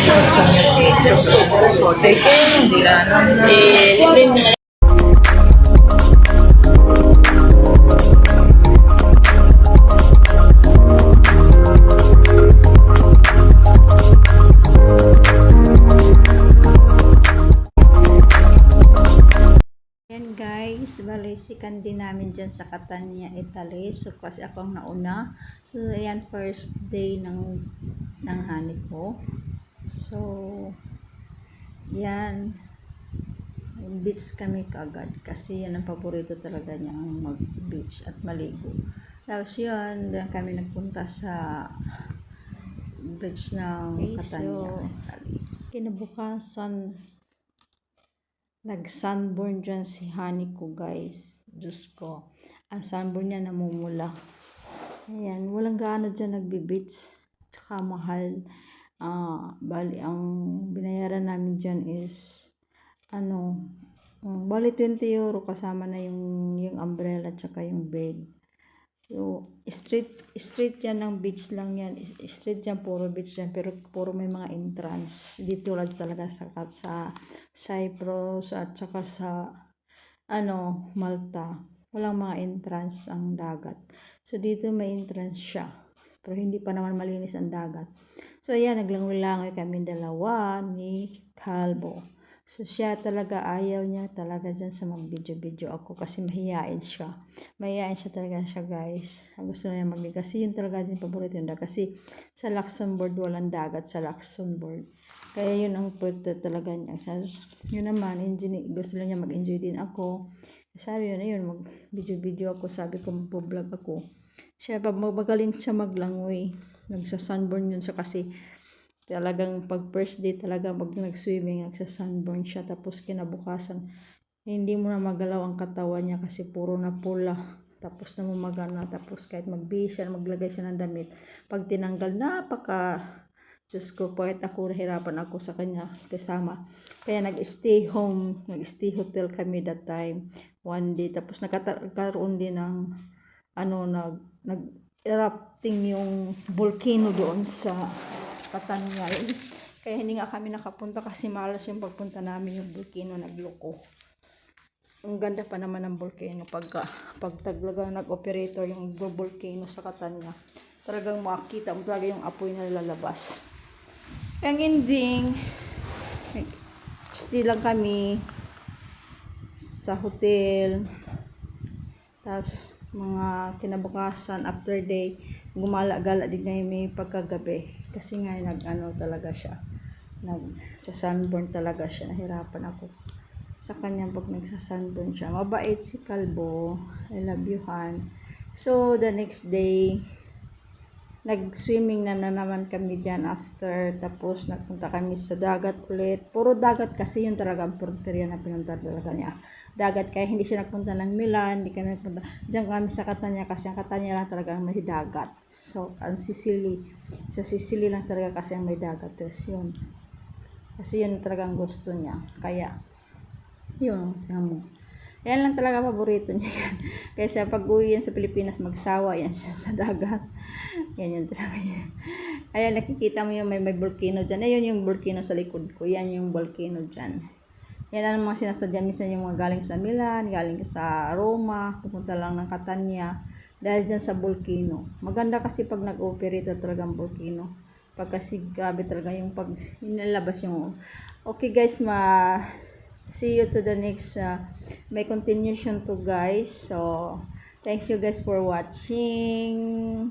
Yan guys, bali sikan din namin dyan sa Catania, Italy. So kasi ako ang nauna. So ayan, first day ng honey ko. So yan, beach kami kaagad kasi yan ang paborito talaga niya, ang mag beach at maligo. Tapos yun, doon kami nagpunta sa beach ng Catania, Italy. Kinabukasan, nag-sunburn dyan si honey ko guys. Diyos ko. Ang sunburn niya namumula. Ayan. Walang gaano dyan nagbe-beach. Tsaka mahal. Bali, ang binayaran namin dyan is bali 20 euro kasama na yung umbrella tsaka yung bed. So, street yan ng beach lang yan. Street yan, puro beach yan. Pero puro may mga entrance. Dito tulad talaga sa Cyprus at saka sa Malta. Walang mga entrance ang dagat. So, dito may entrance siya. Pero hindi pa naman malinis ang dagat. So, ayan, naglangoy-langoy kami dalawa ni Calvo. So, siya talaga, ayaw niya talaga dyan sa mag-video-video ako kasi mahihain siya. Mahihain siya talaga siya, guys. Gusto niya mag-video. Kasi yun talaga yung paborito niya. Kasi sa Luxembourg, walang dagat sa Luxembourg. Kaya yun ang pwede talaga niya. Yun naman, gusto niya mag-enjoy din ako. Sabi yun, ayun, mag-video-video ako. Sabi ko, mag-vlog ako. Siya, magaling siya maglangoy. Nagsa-sunburn yun siya kasi talagang pag first day talaga pag nag-swimming, nagsa-sunburn siya. Tapos kinabukasan, hindi mo na magalaw ang katawan niya kasi puro na pula. Tapos namumagana. Tapos kahit magbihis siya, maglagay siya ng damit. Pag tinanggal, Diyos ko, kahit ako, nahirapan ako sa kanya kasama. Kaya nag-stay home, nag-stay hotel kami that time. One day. Tapos nagkaroon din ng nag-erupting yung volcano doon sa Catania. Kaya hindi nga kami nakapunta kasi malas yung pagpunta namin, yung volcano nagloko. Ang ganda pa naman ng volcano pag talagang nag-operator yung volcano sa Catania. Talagang makikita mo talaga yung apoy na lalabas. Ang ending, stay lang kami sa hotel. Tapos mga kinabukasan, after day, gumala-gala din ngayon may pagkagabi. Kasi nga talaga siya. Sa sunburn talaga siya. Nahirapan ako sa kanya pag nagsa-sunburn siya. Mabait si Calvo. I love you, Han. So, the next day, nag-swimming na naman kami dyan after. Tapos, nagpunta kami sa dagat ulit. Puro dagat kasi yun talaga ang porterya na pinunta talaga niya. Dagat, kaya hindi siya nagpunta ng Milan, hindi kami nagpunta. Diyan kami sa Catania kasi ang Catania lang talaga ang may dagat. So, ang sa Sicily lang talaga kasi ang may dagat. Tapos yun. Kasi yun talaga ang gusto niya. Kaya, yun, tingnan mo. Yan lang talaga paborito niya yan. Kaya siya pag uwi yan sa Pilipinas, magsawa yan siya sa dagat. Yan talaga yan. Ayan, nakikita mo yung may volcano dyan. Ayun yung volcano sa likod ko. Yan yung volcano dyan. Yan ang mga sinasadya. Minsan yung mga galing sa Milan, galing sa Roma, pupunta lang ng Catania. Dahil dyan sa volcano. Maganda kasi pag nag-operate talagang volcano. Pag kasi grabe talaga yung pag inalabas yung... Okay guys, see you to the next may continuation to guys. So thanks you guys for watching.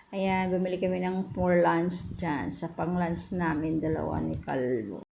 Ayan, bumili kami ng more lunch dyan sa pang lunch namin, dalawa ni Calvo.